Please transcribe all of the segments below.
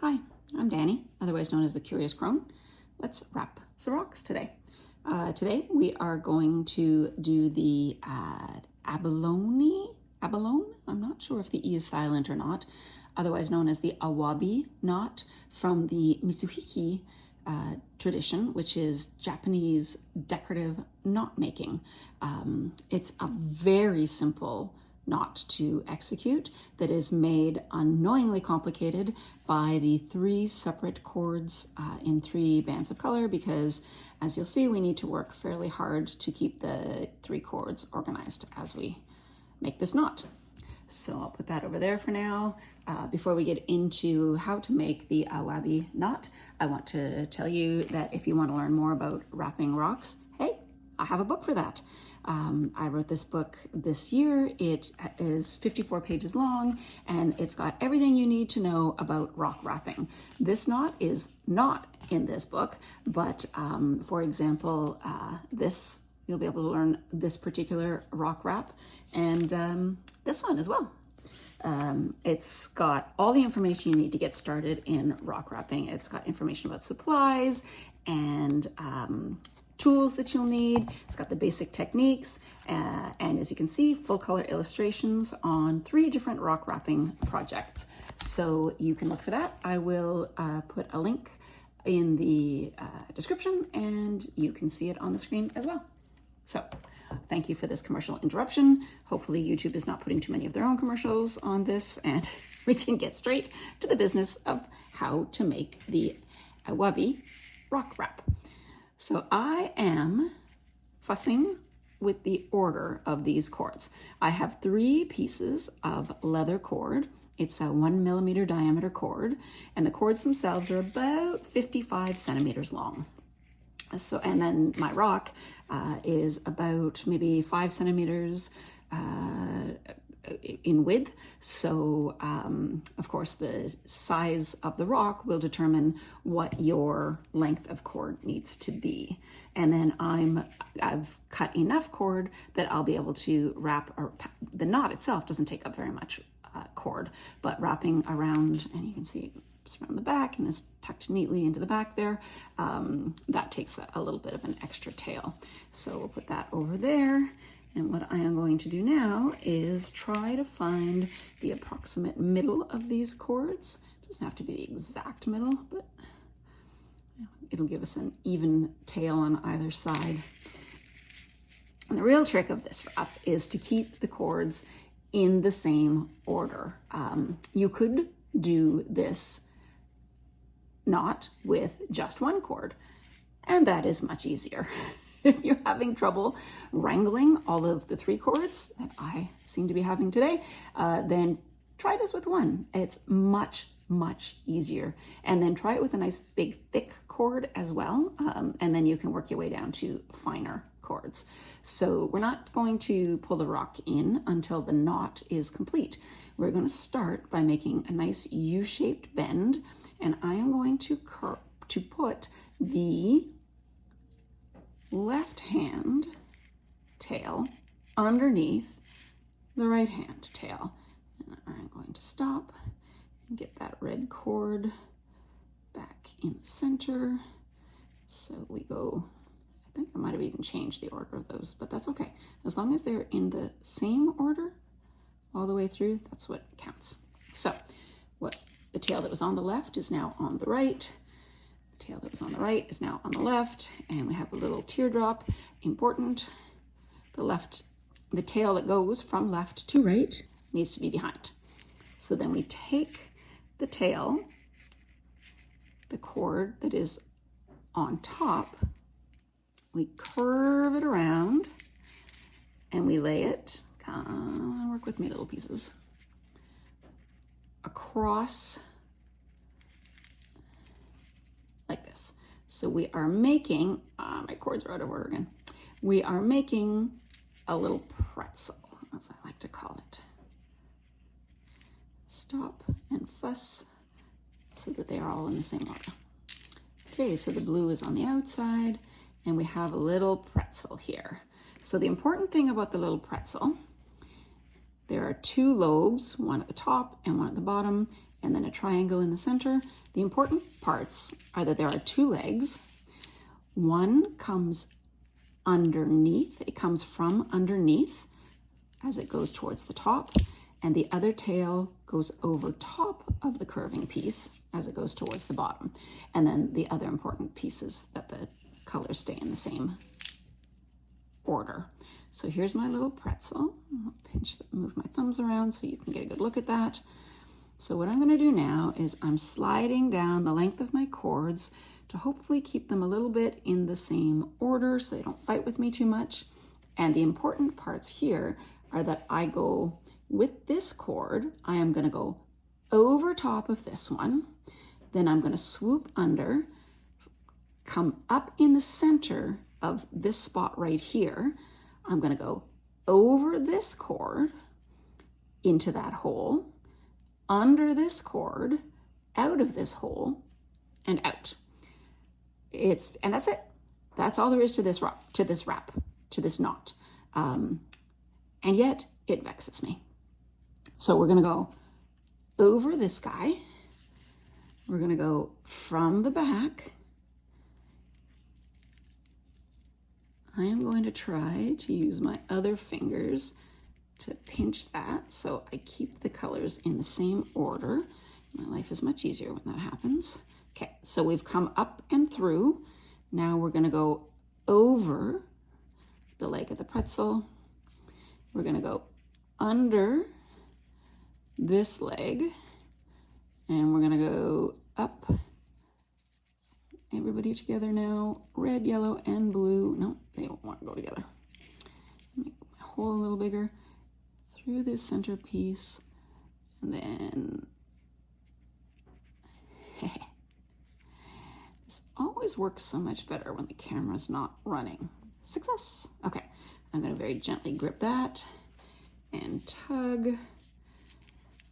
Hi, I'm Danny, otherwise known as the Curious Crone. Let's wrap some rocks today. Today we are going to do the abalone, I'm not sure if the E is silent or not, otherwise known as the awabi knot from the Mizuhiki tradition, which is Japanese decorative knot making. It's a very simple knot to execute that is made unknowingly complicated by the 3 separate cords in 3 bands of color, because as you'll see, we need to work fairly hard to keep the 3 cords organized as we make this knot. So I'll put that over there for now. Before we get into how to make the awabi knot, I want to tell you that if you want to learn more about wrapping rocks, hey, I have a book for that. I wrote this book this year. It is 54 pages long, and it's got everything you need to know about rock wrapping. This knot is not in this book, but for example, you'll be able to learn this particular rock wrap, and this one as well. It's got all the information you need to get started in rock wrapping. It's got information about supplies and tools that you'll need. It's got the basic techniques, and as you can see, full color illustrations on 3 different rock wrapping projects. So you can look for that. I will put a link in the description, and you can see it on the screen as well. So thank you for this commercial interruption. Hopefully YouTube is not putting too many of their own commercials on this, and we can get straight to the business of how to make the awabi rock wrap. So I am fussing with the order of these cords. I have 3 pieces of leather cord. It's a 1 millimeter diameter cord, and the cords themselves are about 55 centimeters long. So, and then my rock is about maybe 5 centimeters in width. So of course the size of the rock will determine what your length of cord needs to be. And then I've cut enough cord that I'll be able to wrap, or the knot itself doesn't take up very much cord, but wrapping around, and you can see it's around the back and is tucked neatly into the back there, that takes a little bit of an extra tail. So we'll put that over there. And what I am going to do now is try to find the approximate middle of these cords. It doesn't have to be the exact middle, but it'll give us an even tail on either side. And the real trick of this wrap is to keep the cords in the same order. You could do this knot with just 1 cord, and that is much easier. If you're having trouble wrangling all of the 3 cords that I seem to be having today, then try this with 1. It's much, much easier. And then try it with a nice big thick cord as well. And then you can work your way down to finer cords. So we're not going to pull the rock in until the knot is complete. We're going to start by making a nice U-shaped bend, and I am going to put the left hand tail underneath the right hand tail. And I'm going to stop and get that red cord back in the center. So we go, I think I might have even changed the order of those, but that's okay. As long as they're in the same order all the way through, that's what counts. So the tail that was on the left is now on the right. The tail that was on the right is now on the left, and we have a little teardrop. Important, the tail that goes from left to right needs to be behind. So then we take the tail, the cord that is on top, we curve it around, and we lay it, come on, work with me little pieces, across like this. So we are making, my cords are out of order again. We are making a little pretzel, as I like to call it. Stop and fuss so that they are all in the same order. Okay, so the blue is on the outside, and we have a little pretzel here. So the important thing about the little pretzel, there are 2 lobes, one at the top and one at the bottom, and then a triangle in the center. The important parts are that there are two legs. One comes underneath, it comes from underneath as it goes towards the top, and the other tail goes over top of the curving piece as it goes towards the bottom. And then the other important piece is that the colors stay in the same order. So here's my little pretzel. I'll move my thumbs around so you can get a good look at that. So what I'm going to do now is I'm sliding down the length of my cords to hopefully keep them a little bit in the same order so they don't fight with me too much. And the important parts here are that I go with this cord, I am going to go over top of this one, then I'm going to swoop under, come up in the center of this spot right here. I'm going to go over this cord into that hole, under this cord, out of this hole, and out. And that's it. That's all there is to this wrap, to this knot. And yet it vexes me. So we're going to go over this guy. We're going to go from the back. I am going to try to use my other fingers to pinch that so I keep the colors in the same order. My life is much easier when that happens. Okay, so we've come up and through. Now we're going to go over the leg of the pretzel. We're going to go under this leg, and we're going to go up. Everybody together now. Red, yellow, and blue. No, they don't want to go together. Make my hole a little bigger. Through this center piece, and then this always works so much better when the camera's not running. Success. Okay, I'm going to very gently grip that and tug.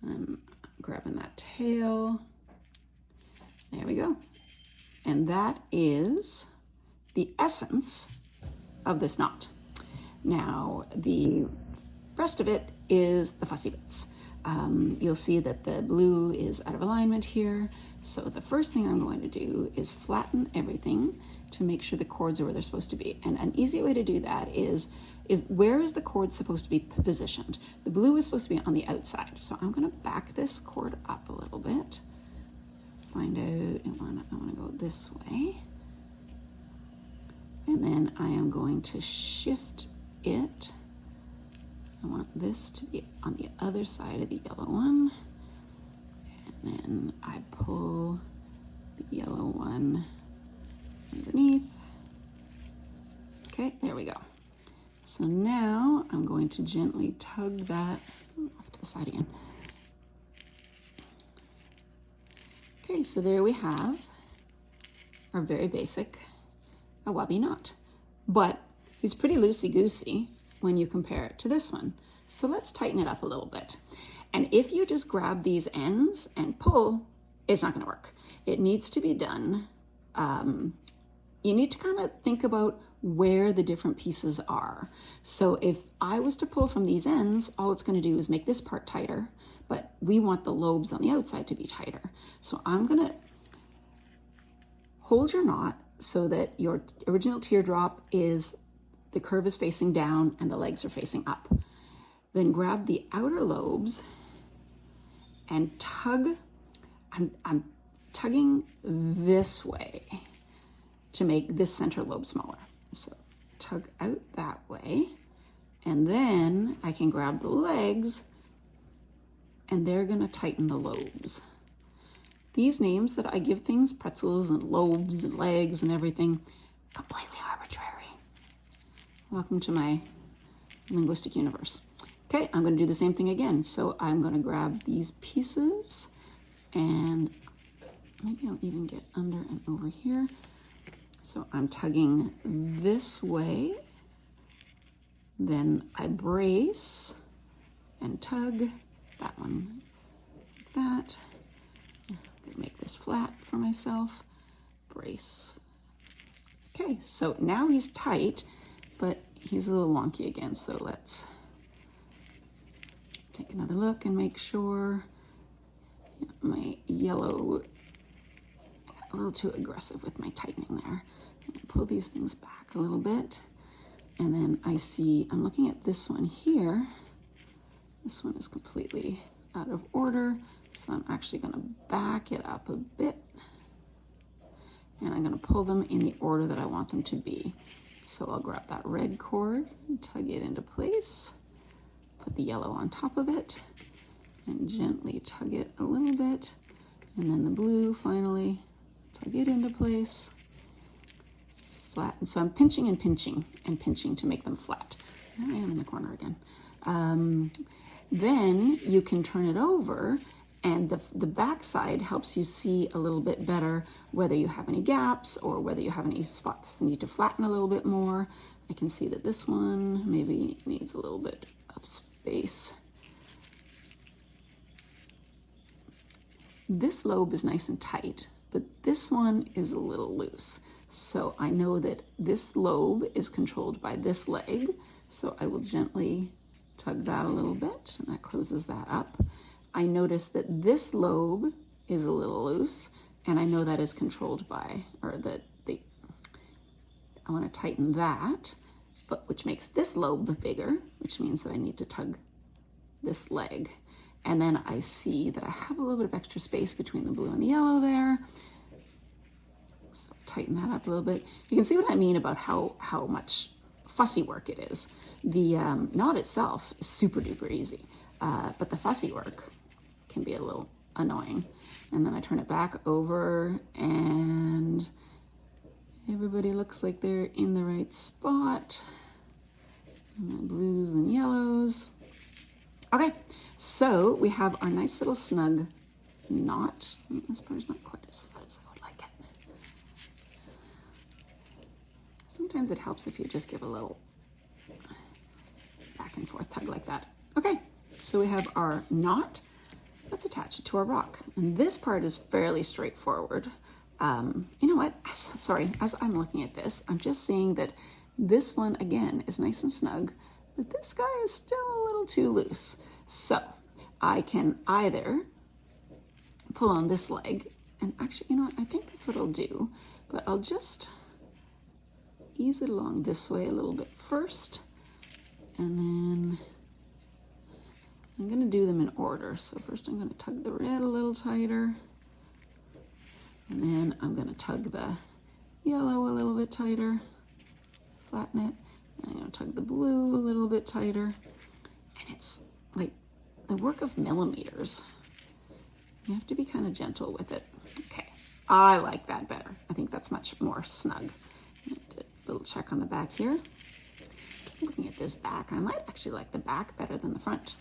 I'm grabbing that tail. There we go. And that is the essence of this knot. Now, the rest of it is the fussy bits. You'll see that the blue is out of alignment here. So the first thing I'm going to do is flatten everything to make sure the cords are where they're supposed to be. And an easy way to do that is where is the cord supposed to be positioned? The blue is supposed to be on the outside. So I'm going to back this cord up a little bit. Find out, I want to go this way. And then I am going to shift it. I want this to be on the other side of the yellow one. And then I pull the yellow one underneath. Okay, there we go. So now I'm going to gently tug that off to the side again. Okay, so there we have our very basic awabi knot. But he's pretty loosey-goosey when you compare it to this one. So let's tighten it up a little bit. And if you just grab these ends and pull, it's not going to work. It needs to be done. You need to kind of think about where the different pieces are. So if I was to pull from these ends, all it's going to do is make this part tighter, but we want the lobes on the outside to be tighter. So I'm going to hold your knot so that your original teardrop is, the curve is facing down and the legs are facing up. Then grab the outer lobes and tug. I'm tugging this way to make this center lobe smaller. So tug out that way, and then I can grab the legs and they're gonna tighten the lobes. These names that I give things, pretzels and lobes and legs and everything, completely arbitrary. Welcome to my linguistic universe. Okay, I'm gonna do the same thing again. So I'm gonna grab these pieces and maybe I'll even get under and over here. So I'm tugging this way, then I brace and tug that one like that. I'm gonna make this flat for myself, brace. Okay, so now he's tight, but he's a little wonky again. So let's take another look and make sure. Yeah, my yellow, a little too aggressive with my tightening there. I'm gonna pull these things back a little bit. And then I see, I'm looking at this one here. This one is completely out of order. So I'm actually gonna back it up a bit. And I'm gonna pull them in the order that I want them to be. So I'll grab that red cord and tug it into place. Put the yellow on top of it and gently tug it a little bit. And then the blue finally, tug it into place. Flat. And so I'm pinching and pinching and pinching to make them flat. There I am in the corner again. Then you can turn it over, and the back side helps you see a little bit better whether you have any gaps or whether you have any spots that need to flatten a little bit more. I can see that this one maybe needs a little bit of space. This lobe is nice and tight, but this one is a little loose. So I know that this lobe is controlled by this leg. So I will gently tug that a little bit, and that closes that up. I notice that this lobe is a little loose, and I know that is controlled by, or that I want to tighten that, but which makes this lobe bigger, which means that I need to tug this leg. And then I see that I have a little bit of extra space between the blue and the yellow there. So tighten that up a little bit. You can see what I mean about how much fussy work it is. The knot itself is super duper easy, but the fussy work can be a little annoying. And then I turn it back over, and everybody looks like they're in the right spot. And my blues and yellows. Okay, so we have our nice little snug knot. This part is not quite as flat as I would like it. Sometimes it helps if you just give a little back and forth tug like that. Okay, so we have our knot. Let's attach it to our rock. And this part is fairly straightforward. You know what? Sorry, as I'm looking at this, I'm just seeing that this one, again, is nice and snug, but this guy is still a little too loose. So I can either pull on this leg, and actually, you know what? I think that's what I'll do, but I'll just ease it along this way a little bit first, and then I'm going to do them in order. So first I'm going to tug the red a little tighter, and then I'm going to tug the yellow a little bit tighter, flatten it, and I'm going to tug the blue a little bit tighter. And it's like the work of millimeters. You have to be kind of gentle with it. Okay, I like that better. I think that's much more snug. A little check on the back here. Looking at this back, I might actually like the back better than the front.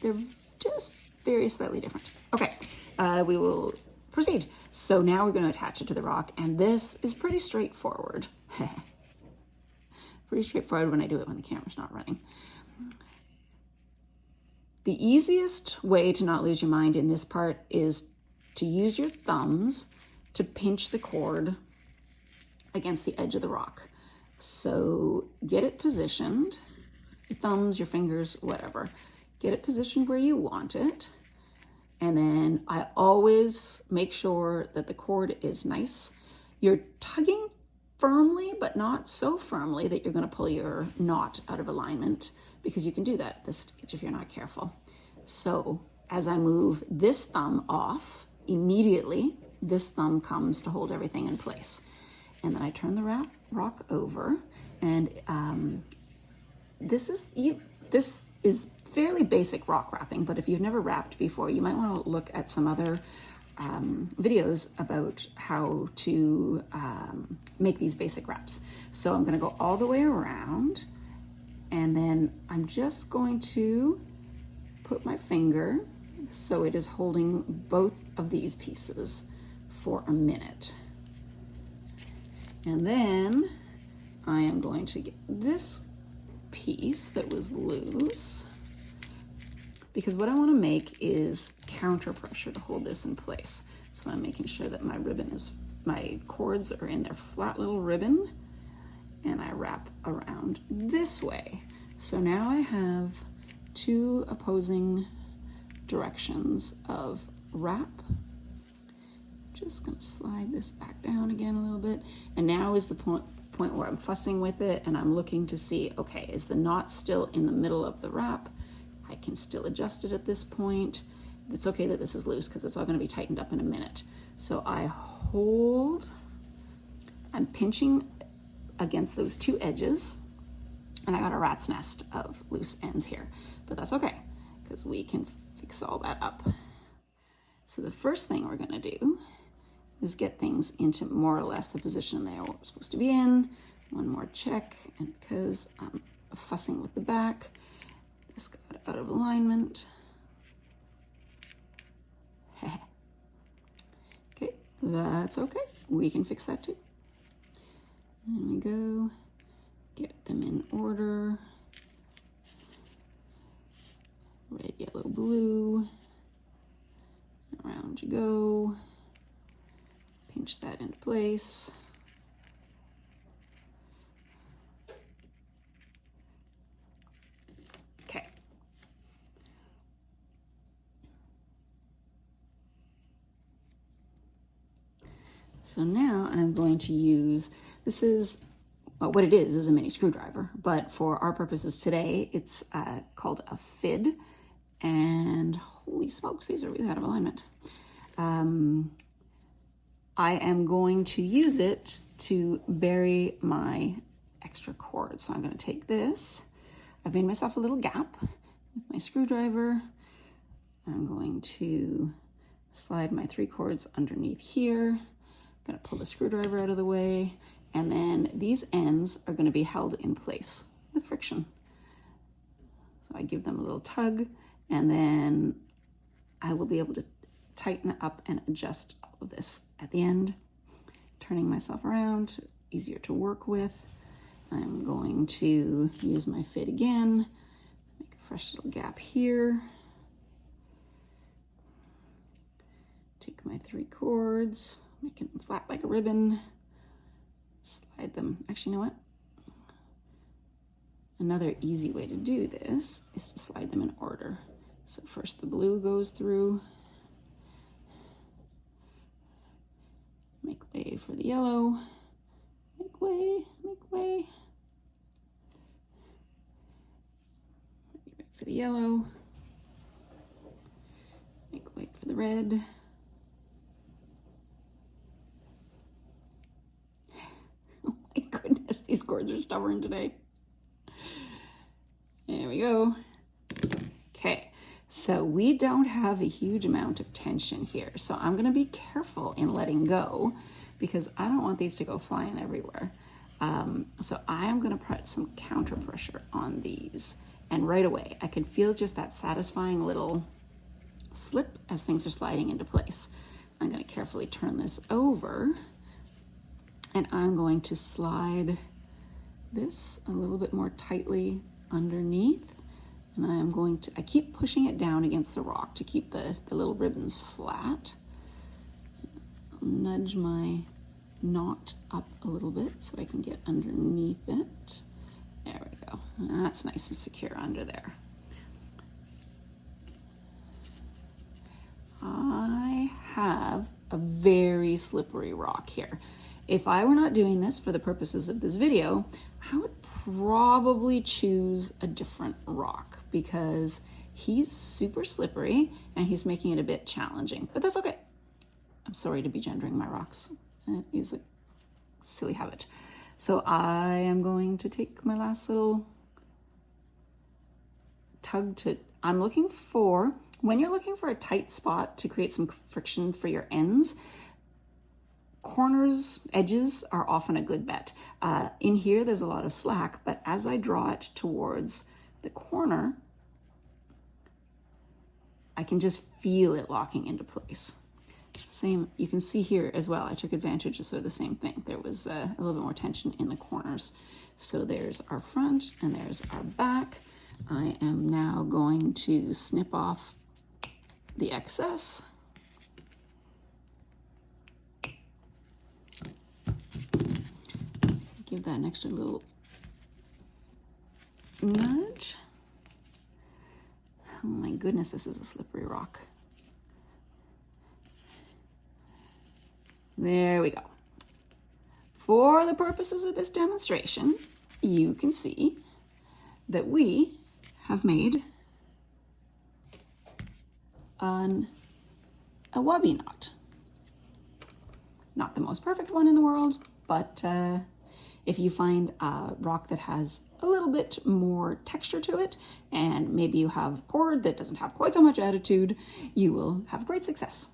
They're just very slightly different. Okay, we will proceed. So now we're going to attach it to the rock, and this is pretty straightforward. Pretty straightforward when I do it when the camera's not running. The easiest way to not lose your mind in this part is to use your thumbs to pinch the cord against the edge of the rock. So get it positioned, your thumbs, your fingers, whatever. Get it positioned where you want it. And then I always make sure that the cord is nice. You're tugging firmly, but not so firmly that you're going to pull your knot out of alignment, because you can do that at this stage if you're not careful. So as I move this thumb off, immediately this thumb comes to hold everything in place. And then I turn the rock over, and this is fairly basic rock wrapping, but if you've never wrapped before, you might want to look at some other videos about how to make these basic wraps. So I'm going to go all the way around, and then I'm just going to put my finger so it is holding both of these pieces for a minute. And then I am going to get this piece that was loose, because what I want to make is counter pressure to hold this in place. So I'm making sure that my cords are in their flat little ribbon, and I wrap around this way. So now I have two opposing directions of wrap. Just gonna slide this back down again a little bit. And now is the point where I'm fussing with it and I'm looking to see, okay, is the knot still in the middle of the wrap? I can still adjust it at this point. It's okay that this is loose because it's all gonna be tightened up in a minute. So I hold, I'm pinching against those two edges, and I got a rat's nest of loose ends here, but that's okay because we can fix all that up. So the first thing we're gonna do is get things into more or less the position they are supposed to be in. One more check, and because I'm fussing with the back, this got out of alignment. Okay, that's okay. We can fix that too. There we go. Get them in order. Red, yellow, blue. Around you go. Pinch that into place. Okay. So now I'm going to use, this is, well, what it is a mini screwdriver, but for our purposes today, it's called a FID, and holy smokes, these are really out of alignment. I am going to use it to bury my extra cord. So I'm going to take this. I've made myself a little gap with my screwdriver. I'm going to slide my 3 cords underneath here. I'm going to pull the screwdriver out of the way, and then these ends are going to be held in place with friction. So I give them a little tug, and then I will be able to tighten up and adjust all of this at the end, turning myself around, easier to work with. I'm going to use my FID again, make a fresh little gap here. Take my 3 cords, making them flat like a ribbon, slide them. Actually, you know what? Another easy way to do this is to slide them in order. So first the blue goes through, make way for the yellow, make way, make way. Right for the yellow, make way for the red. Oh my goodness, these cords are stubborn today. There we go. Okay, so we don't have a huge amount of tension here. So I'm gonna be careful in letting go because I don't want these to go flying everywhere. So I am gonna put some counter pressure on these. And right away, I can feel just that satisfying little slip as things are sliding into place. I'm gonna carefully turn this over, and I'm going to slide this a little bit more tightly underneath. And I am going to, I keep pushing it down against the rock to keep the little ribbons flat. Nudge my knot up a little bit so I can get underneath it. There we go. That's nice and secure under there. I have a very slippery rock here. If I were not doing this for the purposes of this video, I would probably choose a different rock because he's super slippery and he's making it a bit challenging, but that's okay. I'm sorry to be gendering my rocks. It is a silly habit. So I am going to take my last little tug to, I'm looking for, when you're looking for a tight spot to create some friction for your ends, corners, edges are often a good bet. In here, there's a lot of slack, but as I draw it towards the corner, I can just feel it locking into place. Same, you can see here as well, I took advantage of sort of the same thing. There was a little bit more tension in the corners. So there's our front and there's our back. I am now going to snip off the excess. Give that an extra little nudge. Oh my goodness, this is a slippery rock. There we go. For the purposes of this demonstration, you can see that we have made an awabi knot. Not the most perfect one in the world, but if you find a rock that has a little bit more texture to it, and maybe you have cord that doesn't have quite so much attitude, you will have great success.